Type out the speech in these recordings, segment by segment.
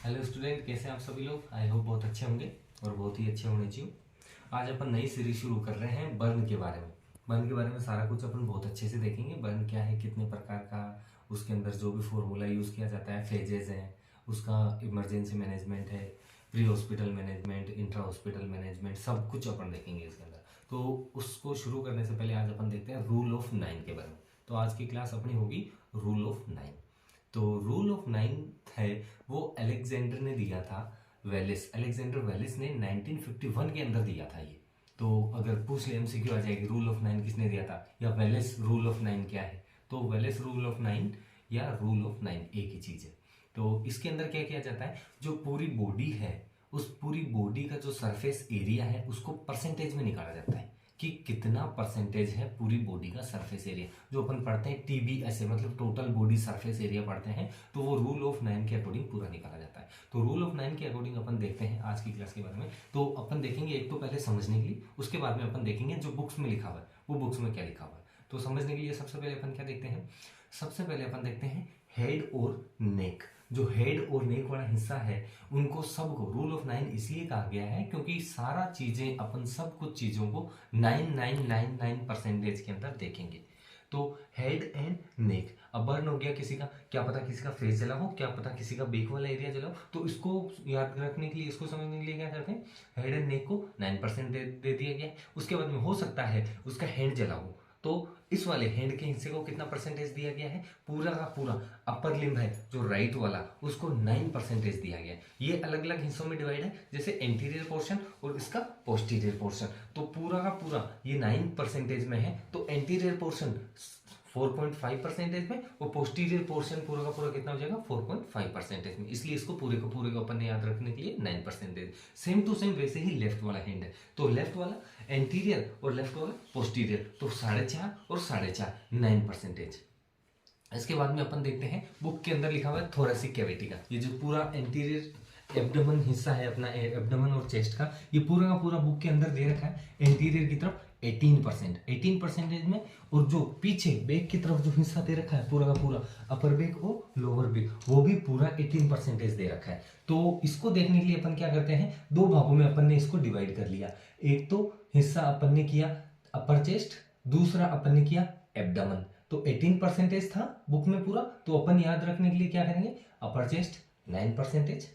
Hello student, कैसे हैं आप सभी लोग। आई होप बहुत अच्छे होंगे और बहुत ही अच्छे होने चाहिए। आज अपन नई सीरीज शुरू कर रहे हैं बर्न के बारे में। बर्न के बारे में सारा कुछ अपन बहुत अच्छे से देखेंगे। बर्न क्या है, कितने प्रकार का, उसके अंदर जो भी फॉर्मूला यूज़ किया जाता है, फेजेज हैं, उसका इमरजेंसी मैनेजमेंट है, pre hospital management, intra hospital management, सब कुछ अपन देखेंगे इसके अंदर। तो उसको शुरू करने से पहले आज अपन देखते हैं रूल ऑफ 9 के बारे में। तो आज की क्लास अपनी होगी रूल ऑफ 9। तो रूल ऑफ 9 है वो अलेक्जेंडर ने दिया था। अलेक्जेंडर वेलिस ने 1951 के अंदर दिया था ये। तो अगर पूछ ले एमसीक्यू आ जाएगी रूल ऑफ 9 किसने दिया था, या वेलिस रूल ऑफ 9 क्या है। तो वेलिस रूल ऑफ 9 या रूल ऑफ 9 एक ही चीज है। तो इसके अंदर क्या किया जाता है, जो पूरी बॉडी है उस पूरी बॉडी का जो सरफेस एरिया है उसको परसेंटेज में निकाला जाता है कि कितना परसेंटेज है पूरी बॉडी का सरफेस एरिया। जो अपन पढ़ते हैं TBS मतलब टोटल बॉडी सरफेस एरिया पढ़ते हैं, तो वो रूल ऑफ 9 के अकॉर्डिंग पूरा निकाला जाता है। तो रूल ऑफ 9 के अकॉर्डिंग अपन देखते हैं आज की क्लास के बारे में। तो अपन देखेंगे एक तो पहले समझने के लिए, उसके बाद में अपन देखेंगे जो बुक्स में लिखा हुआ है वो बुक्स में क्या लिखा हुआ है। तो समझने के लिए सबसे पहले अपन क्या देखते हैं, सबसे पहले अपन देखते हैं हेड और नेक। जो हेड और नेक वाला हिस्सा है उनको सबको रूल ऑफ 9 इसलिए कहा गया है क्योंकि सारा चीजें अपन सब कुछ चीजों को 9999% के अंदर देखेंगे। तो हेड एंड नेक, अब बर्न हो गया किसी का, क्या पता किसी का फेस जला हो, क्या पता किसी का बेक वाला एरिया जला हो। तो इसको याद रखने के लिए, इसको समझने के लिए क्या करते हैं, हेड एंड नेक को 9% दे दिया गया है। उसके बाद में हो सकता है उसका हैंड जला हो, तो इस वाले हैंड के हिस्से को कितना परसेंटेज दिया गया है, पूरा का पूरा अपर लिम्ब है जो राइट वाला उसको 9% दिया गया है। ये अलग अलग हिस्सों में डिवाइड है, जैसे एंटीरियर पोर्शन और इसका पोस्टीरियर पोर्शन। तो पूरा का पूरा ये 9% में है, तो एंटीरियर पोर्शन 4.5% में और पोस्टीरियर पोर्शन पूरा का पूरा कितना हो जाएगा 4.5% में। इसलिए इसको पूरे को अपन ने याद रखने के लिए 9%। सेम टू सेम वैसे ही लेफ्ट वाला हैंड है, तो लेफ्ट वाला एंटीरियर और लेफ्ट वाला पोस्टीरियर, तो 4.5 और 4.5 9%। इसके बाद में अपन देखते हैं बुक के अंदर लिखा हुआ है थोरेसिक कैविटी का। ये जो पूरा एंटीरियर एब्डोमेन हिस्सा है अपना, एब्डोमेन और चेस्ट का, ये पूरा का पूरा बुक के अंदर दे रखा है। एंटीरियर की तरफ 18% में, और जो पीछे बैक की तरफ जो हिस्सा दे रखा है पूरा का पूरा अपर बैक और लोअर बैक, वो भी पूरा 18% दे रखा है। तो इसको देखने के लिए अपन क्या करते हैं, दो भागों में अपन ने इसको डिवाइड कर लिया। एक तो हिस्सा अपन ने किया अपर चेस्ट, दूसरा अपन ने किया एब्डोमेन। तो 18% था बुक में पूरा, तो अपन याद रखने के लिए क्या करेंगे, अपर चेस्ट 9%,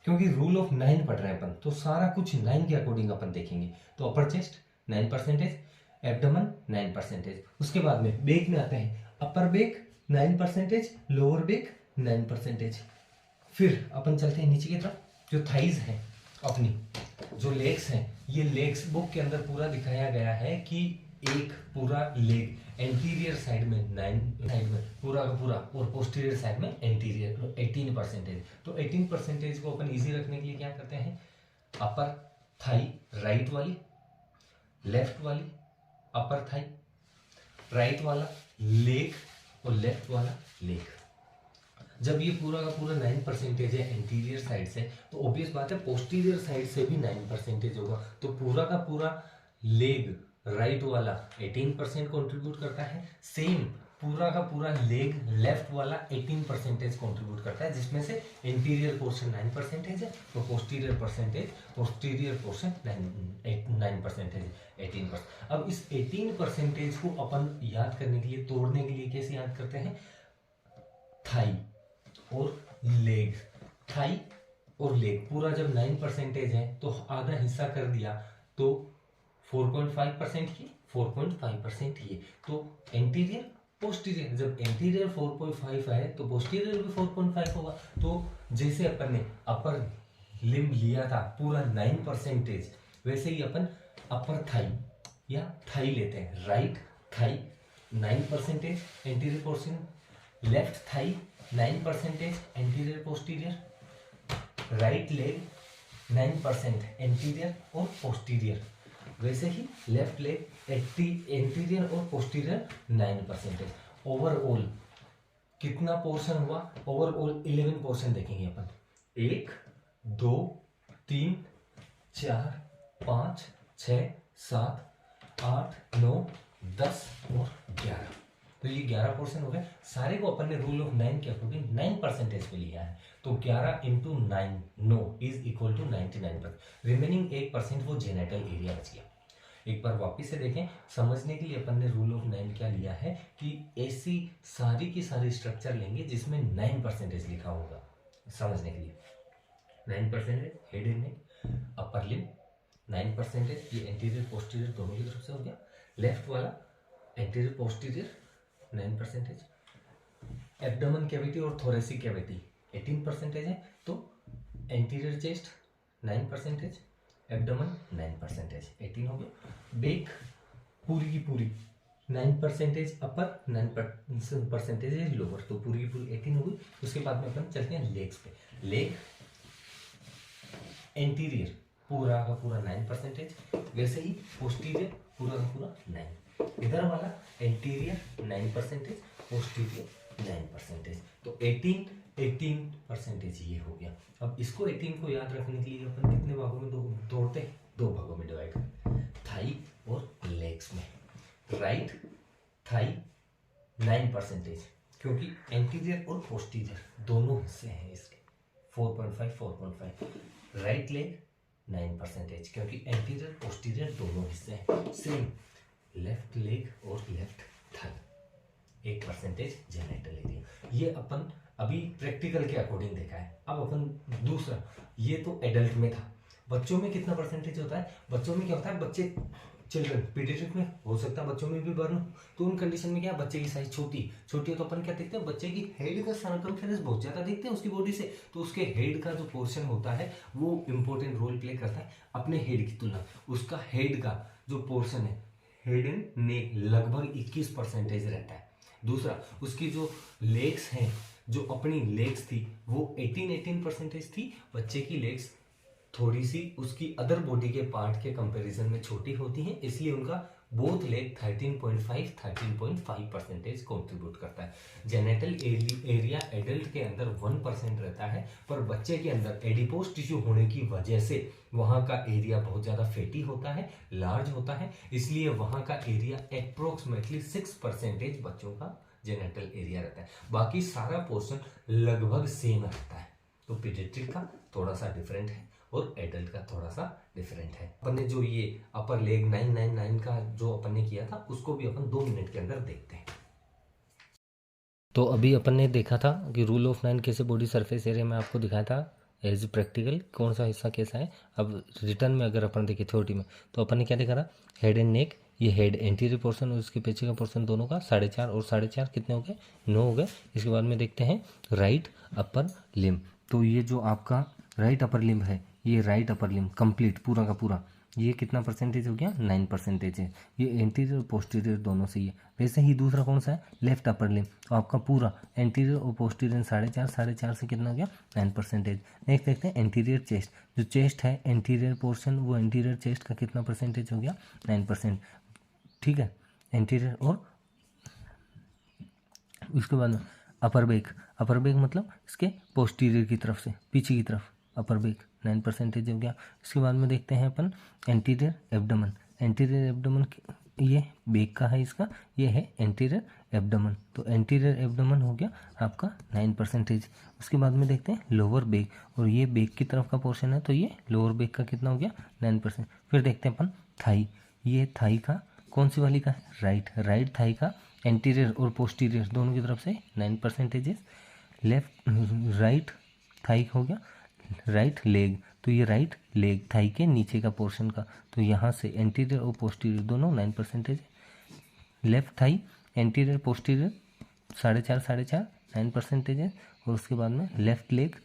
क्योंकि रूल ऑफ 9 पढ़ रहे हैं अपन, तो सारा कुछ 9 के अकॉर्डिंग अपन देखेंगे। तो अपर चेस्ट 9%, एब्डोमेन 9%। उसके बाद में बैक में आते हैं, अपर बैक 9%, लोअर बैक 9%। फिर अपन चलते हैं नीचे की तरफ, जो थाइज है अपनी, जो लेग्स हैं, ये लेग्स बुक के अंदर पूरा दिखाया गया है कि एक पूरा लेग एंटीरियर साइड में 9 साइड में पूरा का पूरा, और पोस्टीरियर साइड में एंटीरियर 18%। तो 18% को अपन इजी रखने के लिए क्या करते हैं, अपर थाई राइट वाली, लेफ्ट वाली अपर थाई, राइट वाला लेग और लेफ्ट वाला लेग। जब ये पूरा का पूरा 9% है एंटीरियर साइड से, तो ऑब्वियस बात है पोस्टीरियर साइड से भी 9% होगा। तो पूरा का पूरा लेग राइट वाला 18% कंट्रीब्यूट करता है, सेम पूरा का पूरा लेग लेफ्ट वाला 18% कंट्रीब्यूट करता है, जिसमें से एंटीरियर पोर्शन 9% है तो पोस्टीरियर पोर्शन 9% 18%। अब इस 18% को अपन याद करने के लिए, तोड़ने के लिए कैसे याद करते हैं, थाई और लेग, थाई और लेग पूरा जब 9% है तो आधा हिस्सा कर दिया, तो 4.5% ये 4.5% ये, तो एंटीरियर पोस्टीरियर, जब एंटीरियर 4.5 है तो पोस्टीरियर भी 4.5 होगा। तो जैसे अपन ने अपर लिम्ब लिया था पूरा 9%, वैसे ही अपन अपर थाई या थाई लेते हैं, right thigh 9% anterior portion, left thigh 9% anterior posterior, right leg 9% anterior और पोस्टीरियर, वैसे ही लेफ्ट लेग एंटीरियर और पोस्टीरियर 9%। ओवरऑल कितना पोर्शन हुआ, ओवरऑल 11 पोर्शन देखेंगे अपन, 1 2 3 4 5 6 7 8 9 10 और 11। तो ये 11 पोर्शन हो गए। सारे को अपन ने रूल ऑफ 9 के अकॉर्डिंग 9% पे लिया है, तो 11 into 9 no is equal to 99%। Remaining 1% वो जेनेटल एरिया बच गया। एक बार वापिस से देखें, समझने के लिए अपन ने रूल ऑफ 9 क्या लिया है कि ऐसी सारी की सारी स्ट्रक्चर लेंगे जिसमें 9% लिखा होगा। समझने के लिए 9% हेड एंड नेक, अपर लिम 9%, ये एंटीरियर पोस्टीरियर दोनों की तरफ से हो गया। लेफ्ट वाला एंटीरियर पोस्टीरियर 9%, एब्डोमेन कैविटी और थोरेसिक कैविटी 18% है, तो एंटीरियर चेस्ट 9%, एब्डोमेन 9%, 18 हो गया। बेक पूरी की पूरी 9% अपर, 9% लोअर, तो पूरी की पूरी 18 हो गई। उसके बाद में अपन चलते हैं लेग्स पे। लेग एंटीरियर पूरा का पूरा 9%, वैसे ही पोस्टीरियर पूरा का पूरा 9, इधर वाला एंटीरियर 9%, पोस्टीरियर 9%, तो 18% ये हो गया। अब इसको 18 को याद रखने के लिए अपन कितने भागों में तोड़ते हैं? 2 भागों में डिवाइड करते, थाई और लेग्स में। राइट थाई 9%, क्योंकि एंटीरियर और पोस्टीरियर दोनों हिस्से हैं इसके, 4.5। राइट लेग 9%, क्योंकि एंटीरियर पोस्टीरियर दोनों हिस्से हैं। सेम लेफ्ट लेग और लेफ्ट थाई 1% जेनेटल एरिया। ये अपन अभी प्रैक्टिकल के अकॉर्डिंग देखा है। अब अपन दूसरा, ये तो एडल्ट में था, बच्चों में कितना परसेंटेज होता है? बच्चों में क्या होता है, बच्चे चिल्ड्रन पीडियाट्रिक में हो सकता है बच्चों में भी बर्न, तो उन कंडीशन में क्या, बच्चे की साइज छोटी है तो अपन क्या देखते हैं, बच्चे की हेड का सर्कमफेरेंस बहुत ज्यादा देखते हैं उसकी बॉडी से, तो उसके हेड का जो पोर्शन होता है वो इंपॉर्टेंट रोल प्ले करता है अपने हेड की तुलना। उसका हेड का जो पोर्शन है, हेड एंड नेक, लगभग 21% रहता है। दूसरा, उसकी जो लेग्स हैं, जो अपनी लेग्स थी वो 18% थी। बच्चे की लेग्स थोड़ी सी उसकी अदर बॉडी के पार्ट के कंपैरिजन में छोटी होती हैं, इसलिए उनका बोथ लेग 13.5% कंट्रीब्यूट करता है। जेनेटल एरिया एडल्ट के अंदर 1% रहता है, पर बच्चे के अंदर एडिपोज टिश्यू होने की वजह से वहां का एरिया बहुत ज्यादा फैटी होता है, लार्ज होता है, इसलिए वहां का एरिया अप्रोक्सीमेटली 6% बच्चों का जेनेटल एरिया रहता है। बाकी सारा पोर्शन लगभग सेम रहता है। तो पीडियाट्रिक का थोड़ा सा डिफरेंट है और एडल्ट का थोड़ा सा डिफरेंट है। अपन ने जो ये अपर लेग 999 का जो अपन ने किया था, उसको भी अपन 2 मिनट के अंदर देखते हैं। तो अभी अपन ने देखा था कि रूल ऑफ 9 कैसे बॉडी सरफेस एरिया में आपको दिखाया था एज प्रैक्टिकल कौन सा हिस्सा कैसा है। अब रिटर्न में अगर अपन देखें थ्योरी में, तो अपन ने क्या देखा था, हेड एंड नेक, ये हेड एंटीरियर पोर्शन और इसके पीछे का पोर्शन दोनों का 4.5 और 4.5 कितने हो गए, 9 हो गए। इसके बाद में देखते हैं राइट अपर लिम्ब, तो ये जो आपका राइट अपर लिम्ब है, ये राइट अपर लिम्ब कंप्लीट पूरा का पूरा, ये कितना परसेंटेज हो गया, 9% है। ये एंटीरियर और पोस्टीरियर दोनों से ही है। वैसे ही दूसरा कौन सा है, लेफ्ट अपर लिम्ब, तो आपका पूरा एंटीरियर और पोस्टीरियर 4.5 से कितना हो गया, 9%। नेक्स्ट देखते हैं एंटीरियर चेस्ट, जो चेस्ट है एंटीरियर पोर्शन, वो एंटीरियर चेस्ट का कितना परसेंटेज हो गया, 9%। ठीक है, एंटीरियर। और उसके बाद में अपर बैक, अपर बैक मतलब इसके पोस्टीरियर की तरफ से पीछे की तरफ अपर बैक 9% हो गया। इसके बाद में देखते हैं अपन एंटीरियर एब्डोमेन, एंटीरियर एब्डोमेन ये बैक का है, इसका ये है एंटीरियर एब्डोमेन, तो एंटीरियर एब्डोमेन हो गया आपका 9%। उसके बाद में देखते हैं लोअर बैक, और ये बैक की तरफ का पोर्शन है, तो ये लोअर बैक का कितना हो गया, 9%। फिर देखते हैं अपन थाई, ये थाई का कौन सी वाली का है, राइट थाई का एंटीरियर और पोस्टीरियर दोनों की तरफ से 9%। लेफ्ट राइट थाई हो गया राइट लेग, तो ये राइट लेग थाई के नीचे का पोर्शन का, तो यहाँ से एंटीरियर और पोस्टीरियर दोनों 9%। लेफ्ट थाई एंटीरियर पोस्टीरियर 4.5 9% है। और उसके बाद में लेफ्ट लेग,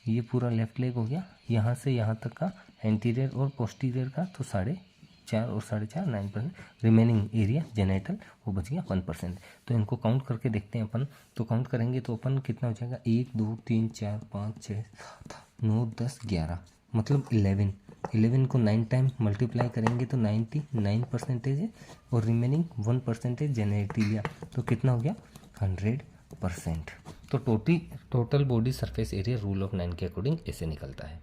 ये पूरा लेफ्ट लेग हो गया, यहाँ से यहाँ तक का एंटीरियर और पोस्टीरियर का, तो 4.5 और 4.5 9%। रिमेनिंग एरिया जेनेटल वो बच गया 1%। तो इनको काउंट करके देखते हैं अपन, तो काउंट करेंगे तो अपन कितना हो जाएगा, 1 2 3 4 5 6 7 9 10 11, मतलब 11 को 9 टाइम मल्टीप्लाई करेंगे तो 99% है, और रिमेनिंग 1% जेनेटिलिया, तो कितना हो गया 100%। तो total body surface area rule of 9 के अकॉर्डिंग ऐसे निकलता है।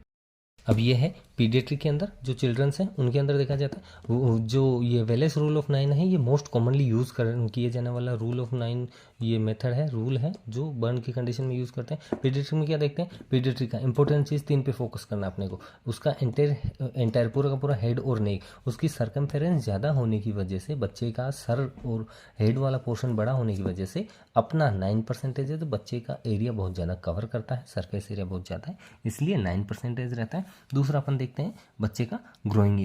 अब ये है पीडियाट्रिक के अंदर जो चिल्ड्रंस हैं उनके अंदर देखा जाता है जो ये वेलेस रूल ऑफ 9 है, ये मोस्ट कॉमनली यूज़ किए जाने वाला रूल ऑफ 9 ये मेथड है, रूल है जो बर्न की कंडीशन में यूज़ करते हैं। पीडियाट्रिक में क्या देखते हैं, पीडियाट्रिक का इंपॉर्टेंट चीज़ 3 पे फोकस करना अपने को, उसका एंटायर पूरा का पूरा हेड और नेक, उसकी सर्कमफेरेंस ज़्यादा होने की वजह से, बच्चे का सर और हेड वाला पोर्शन बड़ा होने की वजह से अपना 9% है, तो बच्चे का एरिया बहुत ज़्यादा कवर करता है, सरफेस एरिया बहुत ज़्यादा है, इसलिए 9% रहता है। दूसरा अपन देखते हैं बच्चे का ग्रोइंग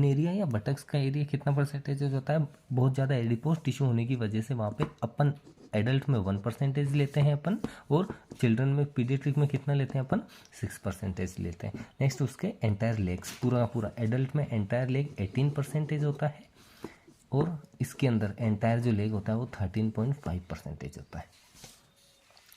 एरिया या बटक्स का एरिया कितना परसेंटेज होता है, बहुत ज़्यादा एडिपोज टिश्यू होने की वजह से वहाँ पे अपन एडल्ट में 1% लेते हैं अपन, और चिल्ड्रन में पीडियाट्रिक में कितना लेते हैं अपन 6% लेते हैं। नेक्स्ट उसके एंटायर लेग्स, पूरा पूरा एडल्ट में एंटायर लेग 18% होता है, और इसके अंदर एंटायर जो लेग होता है वो 13.5% होता है।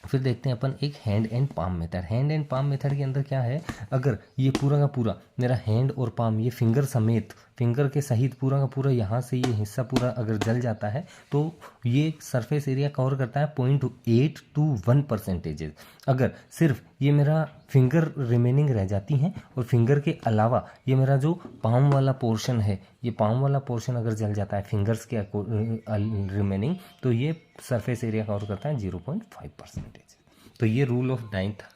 फिर देखते हैं अपन एक hand and palm method. Hand and palm method के अंदर क्या है, अगर ये पूरा का पूरा मेरा हैंड और पाम ये फिंगर समेत, फिंगर के सहित पूरा का पूरा यहाँ से ये हिस्सा पूरा अगर जल जाता है तो ये सरफेस एरिया कवर करता है 0.8 to 1%। अगर सिर्फ ये मेरा फिंगर रिमेनिंग रह जाती हैं और फिंगर के अलावा ये मेरा जो पाम वाला पोर्शन है, ये पाम वाला पोर्शन अगर जल जाता है फिंगर्स के रिमेनिंग, तो ये सरफेस एरिया कवर करता है 0.5%। तो ये रूल ऑफ 9 था।